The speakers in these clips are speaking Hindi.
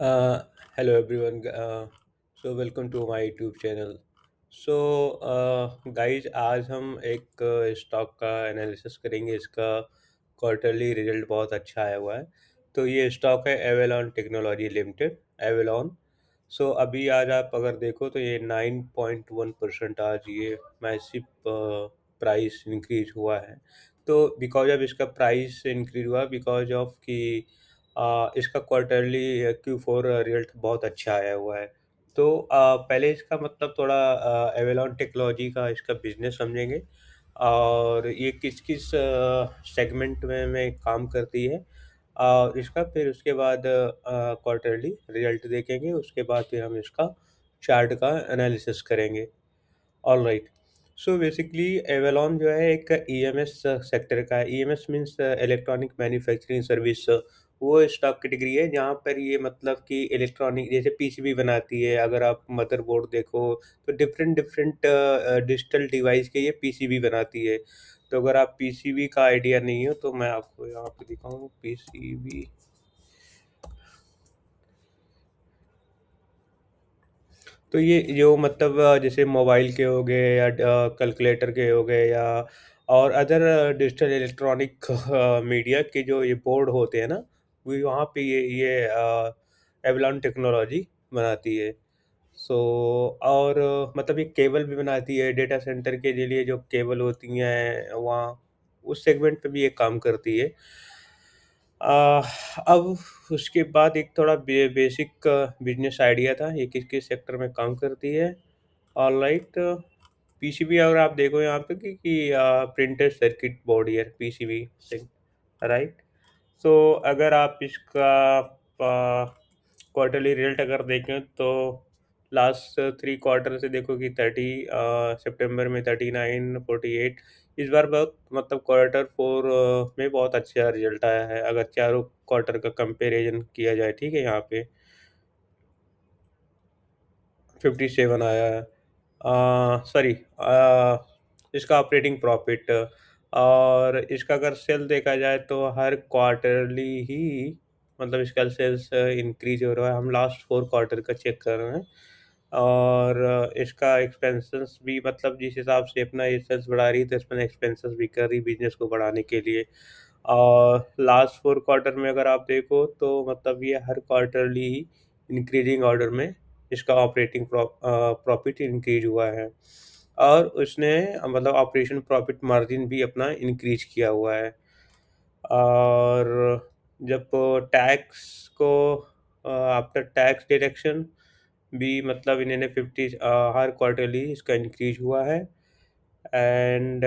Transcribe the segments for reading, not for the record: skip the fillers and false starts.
Uh, Hello everyone. So welcome to my YouTube channel. So guys, आज हम एक स्टॉक का एनालिसिस करेंगे। इसका क्वार्टरली रिजल्ट बहुत अच्छा आया हुआ है। तो ये स्टॉक है एवेलॉन टेक्नोलॉजी लिमिटेड, एवेलॉन। सो अभी आज आप अगर देखो तो ये 9.1% आज ये मैसिव प्राइस इंक्रीज हुआ है। तो बिकॉज ऑफ इसका प्राइस इंक्रीज हुआ, बिकॉज ऑफ कि इसका क्वार्टरली Q4 रिजल्ट बहुत अच्छा आया हुआ है। तो पहले इसका मतलब थोड़ा एवेलॉन टेक्नोलॉजी का इसका बिजनेस समझेंगे और ये किस किस सेगमेंट में काम करती है। और इसका फिर उसके बाद क्वार्टरली रिजल्ट देखेंगे, उसके बाद फिर हम इसका चार्ट का एनालिसिस करेंगे। ऑलराइट। सो बेसिकली एवेलॉन जो है एक ईएमएस सेक्टर का है। EMS means electronic manufacturing service. वो स्टॉक कैटेगरी है जहाँ पर ये मतलब कि इलेक्ट्रॉनिक जैसे पीसीबी बनाती है। अगर आप मदरबोर्ड देखो तो डिफरेंट डिफरेंट डिजिटल डिवाइस के ये पीसीबी बनाती है। तो अगर आप पीसीबी का आइडिया नहीं हो तो मैं आपको यहाँ पे दिखाऊँ पीसीबी। तो ये जो मतलब जैसे मोबाइल के हो गए या कैलकुलेटर के हो गए या और अदर डिजिटल इलेक्ट्रॉनिक मीडिया के जो ये बोर्ड होते हैं ना, वो वहाँ पे ये एवलॉन टेक्नोलॉजी बनाती है। सो और मतलब ये केबल भी बनाती है डेटा सेंटर के लिए। जो केबल होती हैं वहाँ उस सेगमेंट पे भी ये काम करती है। अब उसके बाद एक थोड़ा बेसिक बिजनेस आइडिया था ये किस किस सेक्टर में काम करती है। ऑलराइट। पीसीबी अगर आप देखो यहाँ पे कि प्रिंटेड सर्किट बोर्ड है पीसीबी से, राइट। सो अगर आप इसका क्वार्टरली रिजल्ट अगर देखें तो लास्ट 3 क्वार्टर से देखो कि 30 सितंबर में 39, 48। इस बार बहुत मतलब क्वार्टर 4 में बहुत अच्छा रिजल्ट आया है अगर चारों क्वार्टर का कंपैरिजन किया जाए। ठीक है, यहाँ पे 57 आया है। सॉरी, इसका ऑपरेटिंग प्रॉफिट और इसका अगर सेल देखा जाए तो हर क्वार्टरली ही मतलब इसका सेल्स इंक्रीज हो रहा है। हम लास्ट 4 क्वार्टर का चेक कर रहे हैं और इसका एक्सपेंसेस भी मतलब जिस हिसाब से अपना ये सेल्स बढ़ा रही है तो इसमें एक्सपेंसेस भी कर रही बिजनेस को बढ़ाने के लिए। और लास्ट 4 क्वार्टर में अगर आप देखो तो मतलब ये हर क्वार्टरली ही इंक्रीजिंग ऑर्डर में इसका ऑपरेटिंग प्रॉफिट इंक्रीज हुआ है। और उसने मतलब ऑपरेशन प्रॉफिट मार्जिन भी अपना इंक्रीज किया हुआ है। और जब टैक्स को आफ्टर टैक्स डिडक्शन भी मतलब इन्होंने 50 हर क्वार्टरली इसका इंक्रीज हुआ है। एंड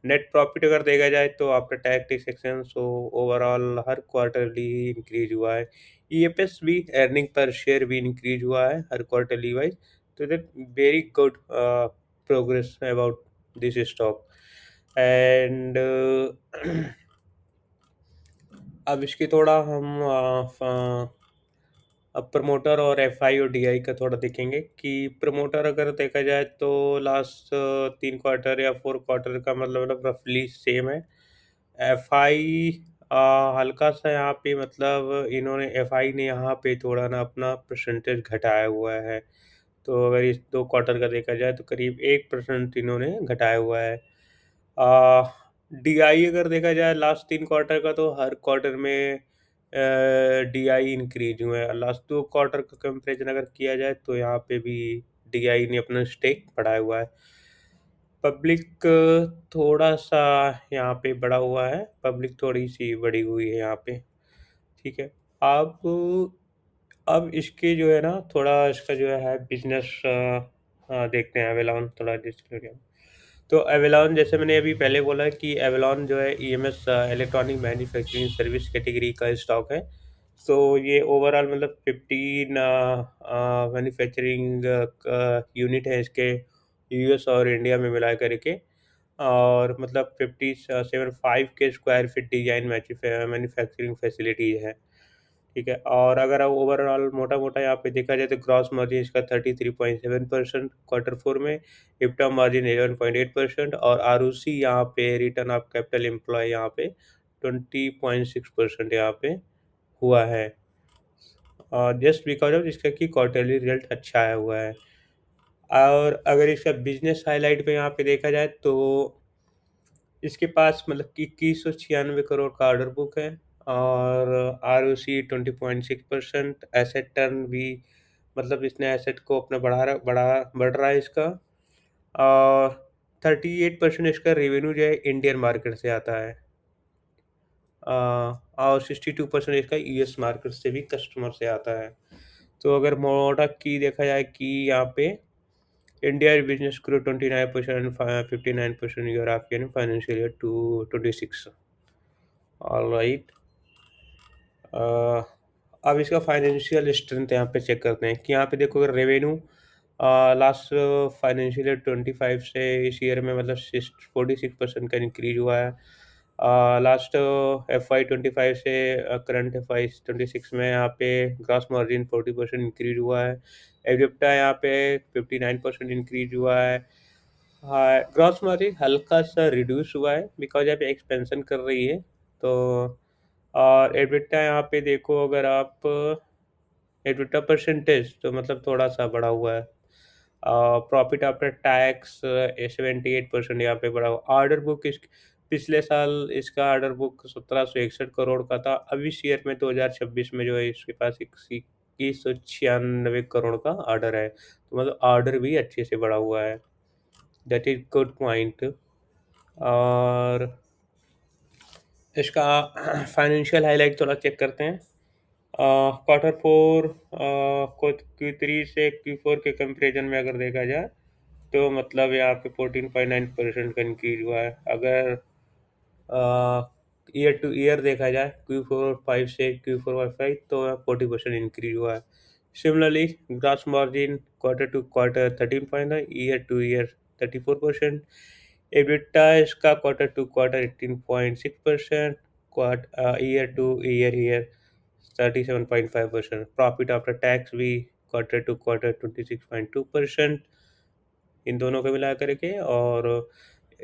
नेट प्रॉफिट अगर देखा जाए तो after tax section so overall हर क्वार्टरली इंक्रीज हुआ है। ईएपीएस भी अर्निंग पर शेयर भी इंक्रीज हुआ है हर क्वार्टरली वाइज। तो that very good progress about this stock. And अब इसकी थोड़ा हम अब प्रमोटर और एफआई और डीआई का थोड़ा देखेंगे कि प्रमोटर अगर देखा जाए तो लास्ट 3 क्वार्टर या 4 क्वार्टर का मतलब रफली सेम है। एफआई हल्का सा यहाँ पे मतलब इन्होंने एफआई ने यहाँ पे थोड़ा ना अपना परसेंटेज घटाया हुआ है। तो अगर इस 2 क्वार्टर का देखा जाए तो करीब 1% इन्होंने घटाया हुआ है। डीआई अगर देखा जाए लास्ट 3 क्वार्टर का तो हर क्वार्टर में डीआई इंक्रीज हुए हैं। लास्ट 2 क्वार्टर का कंपेरिजन अगर किया जाए तो यहाँ पे भी डीआई ने अपना स्टेक बढ़ाया हुआ है। पब्लिक थोड़ा सा यहाँ पे बढ़ा हुआ है, पब्लिक थोड़ी सी बढ़ी हुई है यहाँ पे। ठीक है। आप अब इसके जो है ना थोड़ा इसका जो है बिजनेस देखते हैं एवेलॉन थोड़ा डिस्कस। तो एवेलॉन जैसे मैंने अभी पहले बोला कि एवेलॉन जो है EMS electronic manufacturing service category का स्टॉक है। सो ये ओवरऑल मतलब 15 मैन्युफैक्चरिंग यूनिट है इसके यूएस और इंडिया में मिला करके। और मतलब 57.5 के square feet design manufacturing facilities है। ठीक है। और अगर आप ओवरऑल मोटा-मोटा यहाँ पे देखा जाए तो ग्रॉस मार्जिन इसका 33.7% क्वार्टर 4 में, इब्टा मार्जिन 11.8% और आरओसी यहाँ पे रिटर्न ऑफ कैपिटल एम्प्लॉय यहाँ पे 20.6% यहाँ पे हुआ है। जस्ट बिकॉज ऑफ इसका कि क्वार्टरली रिजल्ट अच्छा आया हुआ है। और अगर इसका बिजनेस हाईलाइट पे यहाँ पे देखा जाए तो इसके पास मतलब कि 2196 करोड़ का ऑर्डर बुक है, और ROC 20.6%, एसेट टर्न भी मतलब इसने एसेट को अपना बढ़ रहा है इसका। और 38% इसका रेवेन्यू जो है इंडियन मार्केट से आता है। अ, और 62% इसका US मार्केट से भी कस्टमर से आता है। तो अगर मोटा की देखा जाए कि यहाँ पे India business grew 29% and 59% year after in financial year 2026. All right. अब इसका फाइनेंशियल स्ट्रेंथ यहाँ पे चेक करते हैं कि यहाँ पे देखो अगर रेवेन्यू लास्ट फाइनेंशियल ईयर 25 से इस ईयर में मतलब 46% का इंक्रीज हुआ है। लास्ट FY 25 से करंट FY 26 में यहाँ पे ग्रॉस मार्जिन 40% इंक्रीज हुआ है। एबिटा यहाँ पे 59% इंक्रीज हुआ है। हाँ, ग्रॉस मार्जिन हल्का सा रिड्यूस हुआ है बिकॉज यहाँ पे एक्सपेंशन कर रही है। तो और एबिटा यहाँ पे देखो अगर आप एबिटा परसेंटेज तो मतलब थोड़ा सा बढ़ा हुआ है। प्रॉफिट आफ्टर टैक्स 78% यहाँ पे बढ़ा हुआ। ऑर्डर बुक इस पिछले साल इसका ऑर्डर बुक 1761 करोड़ का था। अब इस ईयर में 2026 में जो है इसके पास 2196 करोड़ का ऑर्डर है, तो मतलब ऑर्डर भी अच्छे से बढ़ा हुआ है। That is good point. और इसका फाइनेंशियल हाईलाइट थोड़ा चेक करते हैं। क्वार्टर फोर को Q3 से Q4 के कंपेरिजन में अगर देखा जाए तो मतलब यहाँ पे 14.9% का इंक्रीज हुआ है। अगर ईयर टू ईयर देखा जाए Q4 5 से Q4 5 तो 40% इंक्रीज हुआ है। Similarly gross margin quarter to quarter 13.9, year to year 34%। EBITDA इसका quarter to quarter 18.6%, year to year 37.5%। Profit after tax भी क्वार्टर टू क्वार्टर 26.2% इन दोनों को मिला करके। और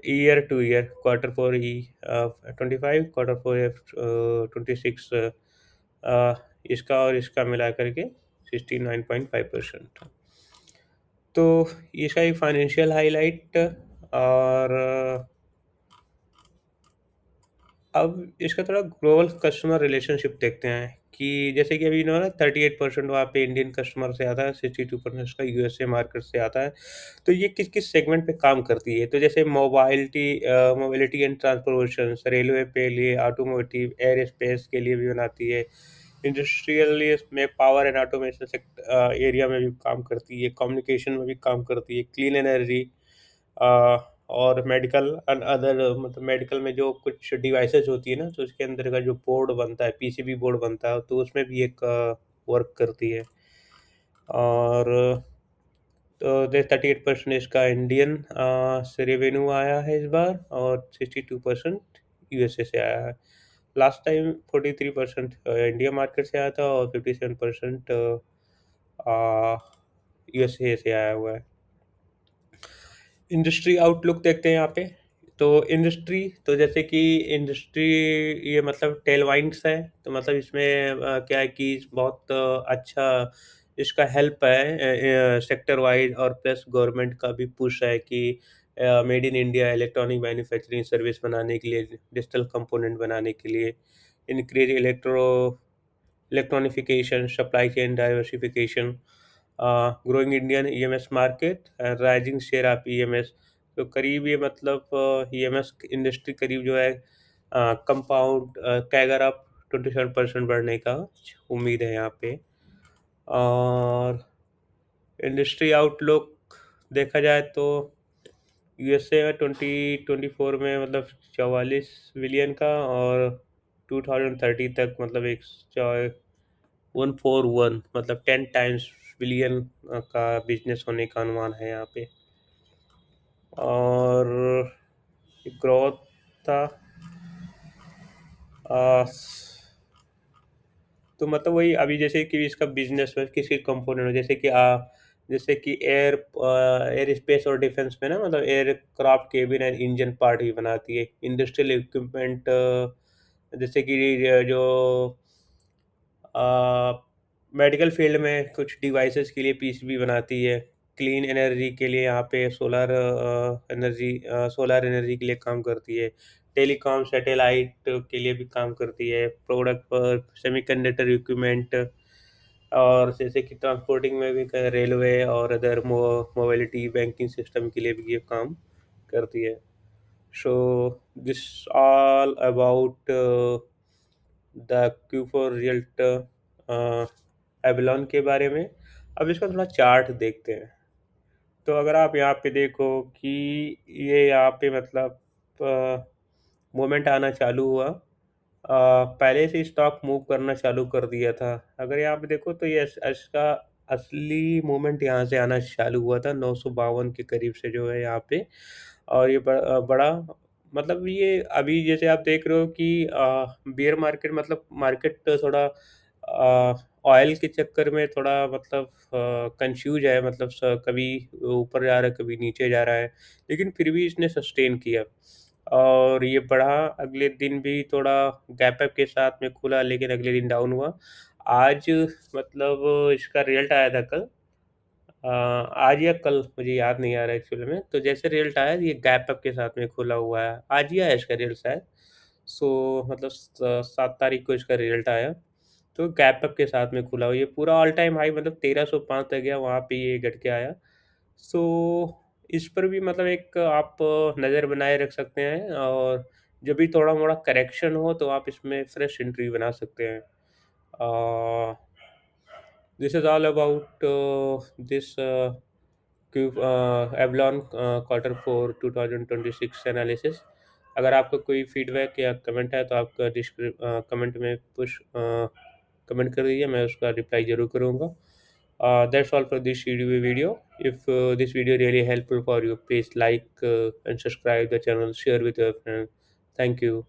year to year Q4 25, Q4 26 इसका और इसका मिला करके 69.5%। तो इसका एक फाइनेंशियल हाईलाइट। और अब इसका थोड़ा ग्लोबल कस्टमर रिलेशनशिप देखते हैं कि जैसे कि अभी ना 38% वहाँ पे इंडियन कस्टमर से आता है, 62% का USA मार्केट से आता है। तो ये किस किस सेगमेंट पे काम करती है, तो जैसे मोबिलिटी एंड ट्रांसपोर्टेशन, रेलवे पे लिए, ऑटोमोटिव, एयर स्पेस के लिए भी बनाती है। इंडस्ट्रियल में power and automation sector area में भी काम करती है, कम्युनिकेशन में भी काम करती है, क्लीन एनर्जी और मेडिकल एंड अदर मतलब मेडिकल में जो कुछ डिवाइसेस होती है ना, तो उसके अंदर का जो बोर्ड बनता है, PCB बोर्ड बनता है, तो उसमें भी एक वर्क करती है। और तो 38% इसका इंडियन से रेवेन्यू आया है इस बार, और 62% USA से आया है। लास्ट टाइम 43% इंडिया मार्केट से आया था, और 57% USA से आया हुआ है। इंडस्ट्री आउटलुक देखते हैं यहाँ पे। तो इंडस्ट्री तो जैसे कि इंडस्ट्री ये मतलब टेलवाइंड्स है, तो मतलब इसमें क्या है कि बहुत अच्छा इसका हेल्प है सेक्टर वाइज, और प्लस गवर्नमेंट का भी पुश है कि made in India electronic manufacturing service बनाने के लिए, डिजिटल कंपोनेंट बनाने के लिए, increase electronification, supply chain diversification, growing Indian EMS market, rising share of EMS। तो करीब ये मतलब EMS इंडस्ट्री करीब जो है कंपाउंड कैगर अप 27% बढ़ने का उम्मीद है यहाँ पे। और इंडस्ट्री आउटलुक देखा जाए तो USA में 2024 में मतलब 44 बिलियन का, और 2030 तक मतलब 141 मतलब 10 टाइम्स बिलियन का बिजनेस होने का अनुमान है यहाँ पे। और ग्रोथ था आ, तो मतलब वही अभी जैसे कि इसका बिजनेस में किसी कंपोनेंट में जैसे कि एयर स्पेस और डिफेंस में ना, मतलब aircraft cabin and engine part भी बनाती है। इंडस्ट्रियल इक्विपमेंट जैसे कि जो मेडिकल फील्ड में कुछ डिवाइसेस के लिए पीसीबी बनाती है। क्लीन एनर्जी के लिए यहाँ पे सोलर एनर्जी के लिए काम करती है। टेलीकॉम सैटेलाइट के लिए भी काम करती है। प्रोडक्ट पर सेमीकंडक्टर इक्विपमेंट, और जैसे कि ट्रांसपोर्टिंग में भी रेलवे और अदर मोबिलिटी बैंकिंग सिस्टम के लिए भी ये काम करती है। So this all about the Q four result Avalon के बारे में। अब इसका थोड़ा चार्ट देखते हैं। तो अगर आप यहाँ पे देखो कि ये यहाँ पे मतलब मोमेंट आना चालू हुआ, पहले से स्टॉक मूव करना चालू कर दिया था। अगर यहाँ पे देखो तो ये इसका असली मूवमेंट यहाँ से आना चालू हुआ था 952 के करीब से जो है यहाँ पे। और ये बड़ा मतलब ये अभी जैसे आप देख रहे हो कि बियर मार्केट मतलब मार्केट थोड़ा ऑयल के चक्कर में थोड़ा मतलब कंफ्यूज है, मतलब कभी ऊपर जा रहा है कभी नीचे जा रहा है, लेकिन फिर भी इसने सस्टेन किया और ये बढ़ा। अगले दिन भी थोड़ा गैप अप के साथ में खुला, लेकिन अगले दिन डाउन हुआ। आज मतलब इसका रिजल्ट आया था कल, आज या कल मुझे याद नहीं आ रहा है एक्चुअली में। तो जैसे रिजल्ट आया ये गैप अप के साथ में खुला हुआ है, आज ही आया इसका रिजल्ट शायद। सो मतलब 7 तारीख को इसका रिजल्ट आया। तो गैप अप के साथ में खुला हुआ, ये पूरा ऑल टाइम हाई मतलब 1305 तक गया, वहाँ पे ये घट के आया। सो इस पर भी मतलब एक आप नज़र बनाए रख सकते हैं, और जब भी थोड़ा मोड़ा करेक्शन हो तो आप इसमें फ्रेश एंट्री बना सकते हैं। This is all about this Avalon quarter four 2026 analysis. अगर आपका कोई फीडबैक या कमेंट है तो आप कमेंट में पुश कमेंट कर दीजिए, मैं उसका रिप्लाई ज़रूर करूँगा। That's all for this video. If this video really helpful for you, please like and subscribe the channel, share with your friends. Thank you.